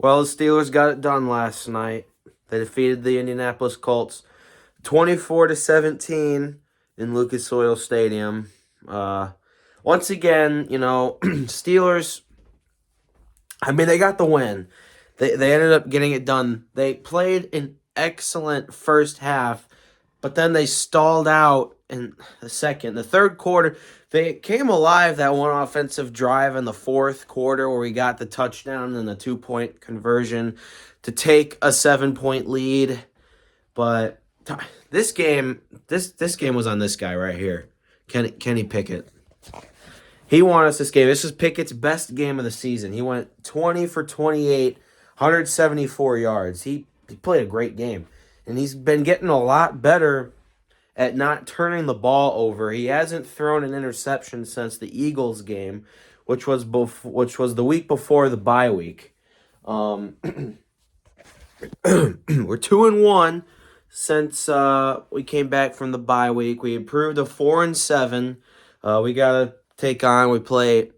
Well, the Steelers got it done last night. They defeated the Indianapolis Colts 24-17 in Lucas Oil Stadium. Uh, Once again, Steelers, they got the win. They ended up getting it done. They played an excellent first half, but then they stalled out in the third quarter. They came alive that one offensive drive in the fourth quarter where we got the touchdown and the 2-point conversion to take a 7-point lead. But this game was on this guy right here, Kenny Pickett. He won us this game. This was Pickett's best game of the season. He went 20 for 28, 174 yards. He played a great game. And he's been getting a lot better at not turning the ball over. He hasn't thrown an interception since the Eagles game, which was the week before the bye week. We're 2-1 since we came back from the bye week. We improved to 4-7. We gotta we play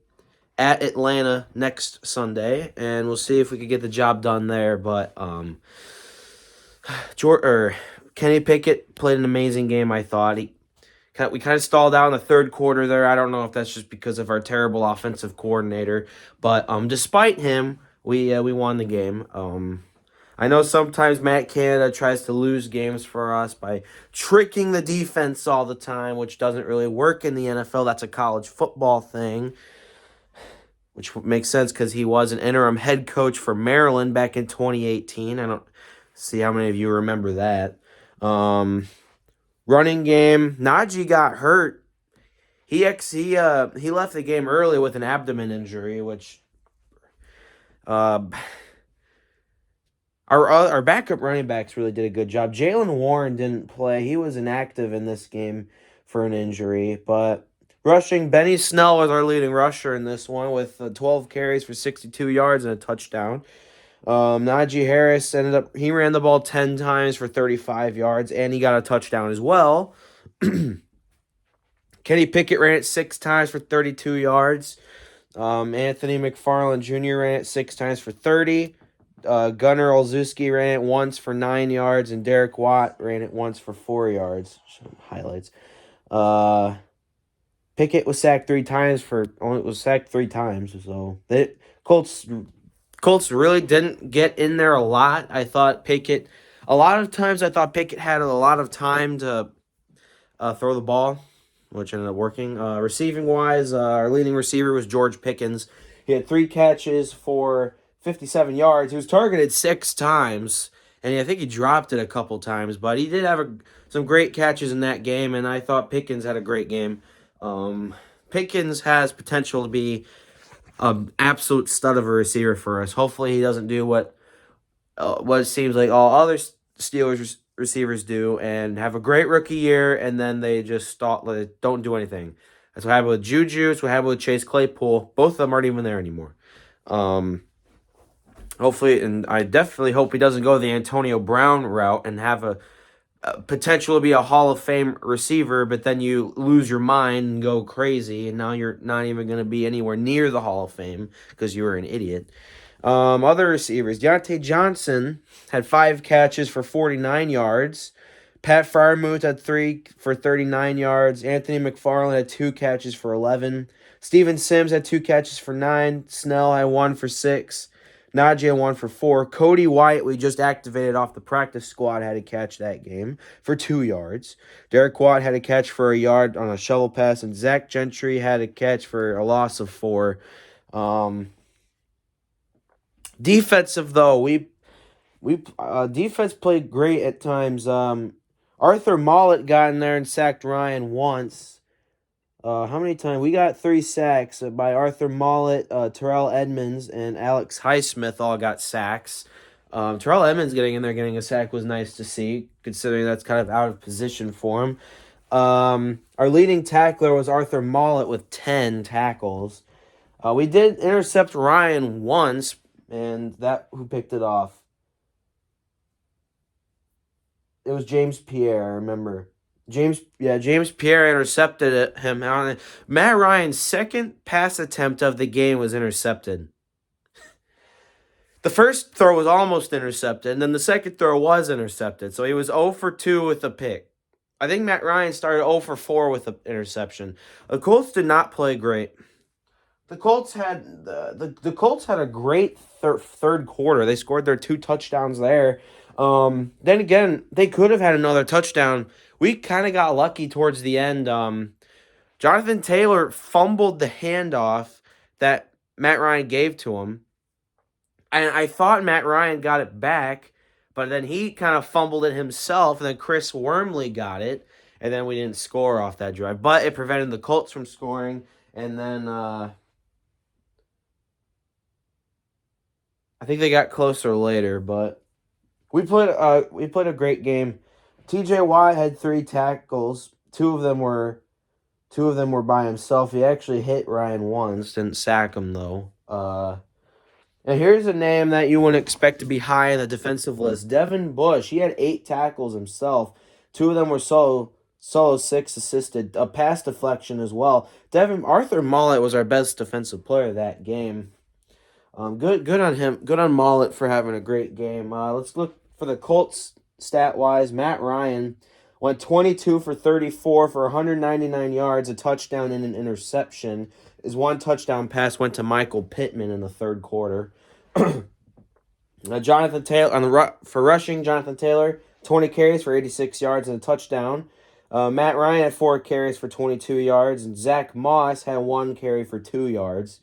at Atlanta next Sunday, and we'll see if we can get the job done there. But Kenny Pickett played an amazing game, I thought. We kind of stalled out in the third quarter there. I don't know if that's just because of our terrible offensive coordinator, but despite him, we won the game. I know sometimes Matt Canada tries to lose games for us by tricking the defense all the time, which doesn't really work in the NFL. That's a college football thing, which makes sense because he was an interim head coach for Maryland back in 2018. I don't see how many of you remember that. Running game, Najee got hurt. He left the game early with an abdomen injury, which Our backup running backs really did a good job. Jaylen Warren didn't play. He was inactive in this game for an injury. But rushing, Benny Snell was our leading rusher in this one with 12 carries for 62 yards and a touchdown. Najee Harris he ran the ball 10 times for 35 yards, and he got a touchdown as well. Kenny Pickett ran it 6 times for 32 yards. Anthony McFarland Jr. ran it 6 times for 30. Gunnar Olszewski ran it once for 9 yards, and Derek Watt ran it once for 4 yards. Some highlights. Pickett was sacked 3 times So the Colts really didn't get in there a lot. A lot of times I thought Pickett had a lot of time to throw the ball, which ended up working. Receiving wise, our leading receiver was George Pickens. He had 3 catches for 57 yards. He was targeted 6 times, and I think he dropped it a couple times, but he did have some great catches in that game, and I thought Pickens had a great game. Pickens has potential to be an absolute stud of a receiver for us. Hopefully he doesn't do what it seems like all other Steelers receivers do and have a great rookie year, and then they just don't do anything. That's what happened with Juju. That's what happened with Chase Claypool. Both of them aren't even there anymore. Hopefully, and I definitely hope he doesn't go the Antonio Brown route and have a potential to be a Hall of Fame receiver, but then you lose your mind and go crazy, and now you're not even going to be anywhere near the Hall of Fame because you were an idiot. Other receivers, Deontay Johnson had 5 catches for 49 yards. Pat Freiermuth had 3 for 39 yards. Anthony McFarland had 2 catches for 11. Steven Sims had 2 catches for 9. Snell had 1 for 6. Najee had 1 for 4. Cody White, we just activated off the practice squad, had a catch that game for 2 yards. Derek Watt had a catch for a yard on a shovel pass, and Zach Gentry had a catch for a loss of 4. Defensive, though, defense played great at times. Arthur Mollett got in there and sacked Ryan once. How many times? We got 3 sacks by Arthur Mollett, Terrell Edmonds, and Alex Highsmith all got sacks. Terrell Edmonds getting in there getting a sack was nice to see, considering that's kind of out of position for him. Our leading tackler was Arthur Mollett with 10 tackles. We did intercept Ryan once, and who picked it off? It was James Pierre, I remember. James Pierre intercepted him. Matt Ryan's second pass attempt of the game was intercepted. The first throw was almost intercepted, and then the second throw was intercepted. So he was 0 for 2 with a pick. I think Matt Ryan started 0 for 4 with an interception. The Colts did not play great. The Colts had a great third quarter. They scored their 2 touchdowns there. Then again, they could have had another touchdown. We kind of got lucky towards the end. Jonathan Taylor fumbled the handoff that Matt Ryan gave to him. And I thought Matt Ryan got it back, but then he kind of fumbled it himself, and then Chris Wormley got it, and then we didn't score off that drive. But it prevented the Colts from scoring, and then I think they got closer later, but we played a great game. TJ Watt had 3 tackles. Two of them were by himself. He actually hit Ryan once, didn't sack him though. And here's a name that you wouldn't expect to be high on the defensive list. Devin Bush. He had 8 tackles himself. 2 of them were solo 6 assisted. A pass deflection as well. Arthur Mollett was our best defensive player that game. Good on him. Good on Mollett for having a great game. Let's look for the Colts stat-wise. Matt Ryan went 22 for 34 for 199 yards, a touchdown and an interception. His 1 touchdown pass went to Michael Pittman in the third quarter. Jonathan Taylor for rushing. Jonathan Taylor 20 carries for 86 yards and a touchdown. Matt Ryan had 4 carries for 22 yards, and Zach Moss had 1 carry for 2 yards.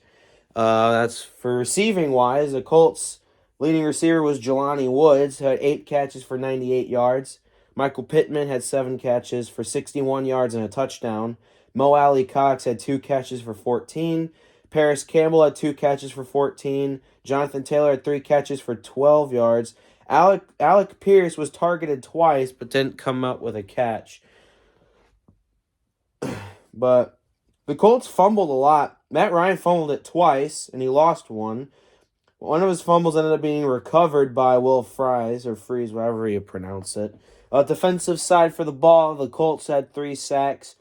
That's for receiving wise. The Colts' leading receiver was Jelani Woods, who had 8 catches for 98 yards. Michael Pittman had 7 catches for 61 yards and a touchdown. Mo Alley Cox had 2 catches for 14. Paris Campbell had 2 catches for 14. Jonathan Taylor had 3 catches for 12 yards. Alec Pierce was targeted twice but didn't come up with a catch. But the Colts fumbled a lot. Matt Ryan fumbled it twice, and he lost one. One of his fumbles ended up being recovered by Will Fries, or Freeze, whatever you pronounce it. Defensive side for the ball, the Colts had 3 sacks.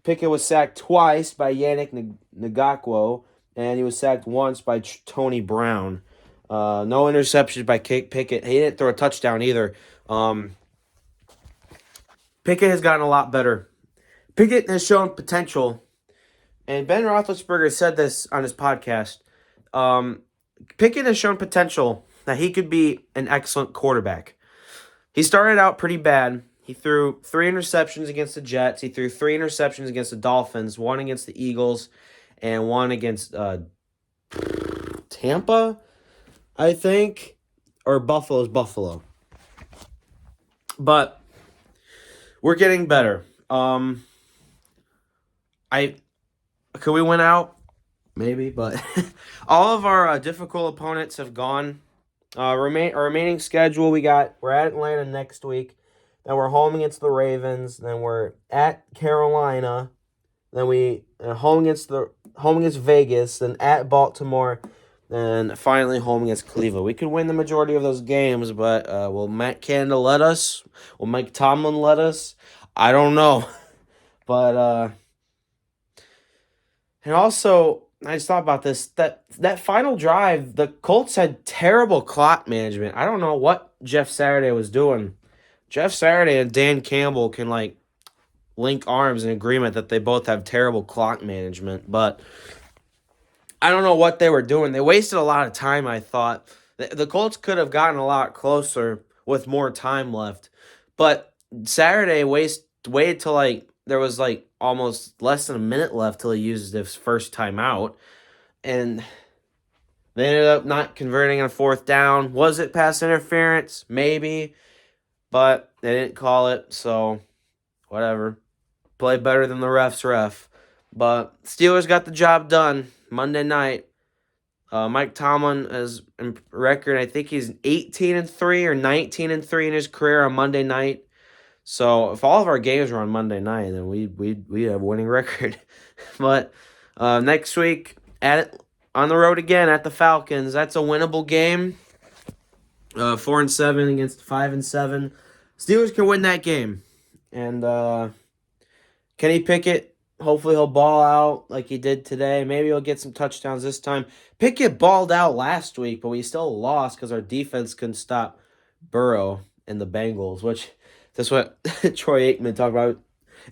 Pickett was sacked twice by Yannick Ngakoue, and he was sacked once by Tony Brown. No interceptions by Pickett. He didn't throw a touchdown either. Pickett has gotten a lot better. Pickett has shown potential, and Ben Roethlisberger said this on his podcast. Pickett has shown potential that he could be an excellent quarterback. He started out pretty bad. He threw 3 interceptions against the Jets. He threw 3 interceptions against the Dolphins, 1 against the Eagles, and 1 against Tampa, I think, or Buffalo. But we're getting better. Could we win out? Maybe, but all of our difficult opponents have gone. Our remaining schedule, we're at Atlanta next week. Then we're home against the Ravens. Then we're at Carolina. Then we home against Vegas. Then at Baltimore. Then finally home against Cleveland. We could win the majority of those games, but will Matt Canada let us? Will Mike Tomlin let us? I don't know. But and also, I just thought about this. That final drive, the Colts had terrible clock management. I don't know what Jeff Saturday was doing. Jeff Saturday and Dan Campbell can link arms in agreement that they both have terrible clock management, but I don't know what they were doing. They wasted a lot of time, I thought. The Colts could have gotten a lot closer with more time left, but Saturday waited till there was almost less than a minute left till he used his first timeout, and they ended up not converting on 4th down. Was it pass interference? Maybe. But they didn't call it, so whatever. Play better than the ref's ref. But Steelers got the job done Monday night. Mike Tomlin has a record, I think he's 18-3 or 19-3 in his career on Monday night. So if all of our games were on Monday night, then we have a winning record. But next week on the road again at the Falcons, that's a winnable game. 4-7 against 5-7. Steelers can win that game, and Kenny Pickett Hopefully he'll ball out like he did today. Maybe he'll get some touchdowns this time. Pickett balled out last week, but we still lost because our defense couldn't stop Burrow and the Bengals, which that's what Troy Aikman talked about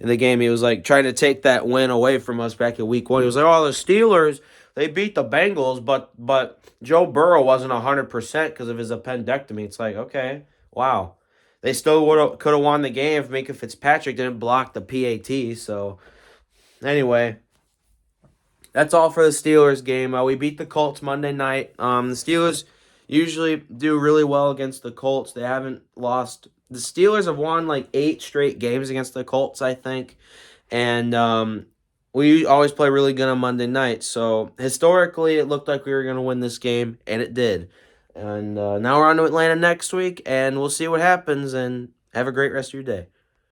in the game. He was like trying to take that win away from us back in week 1. He was like, "Oh, the Steelers, they beat the Bengals, but Joe Burrow wasn't 100% because of his appendectomy." It's like, okay, wow. They still could have won the game if Minka Fitzpatrick didn't block the PAT. So anyway, that's all for the Steelers game. We beat the Colts Monday night. The Steelers usually do really well against the Colts. They haven't lost. The Steelers have won like 8 straight games against the Colts, I think. And we always play really good on Monday night. So historically, it looked like we were going to win this game, and it did. And now we're on to Atlanta next week, and we'll see what happens. And have a great rest of your day.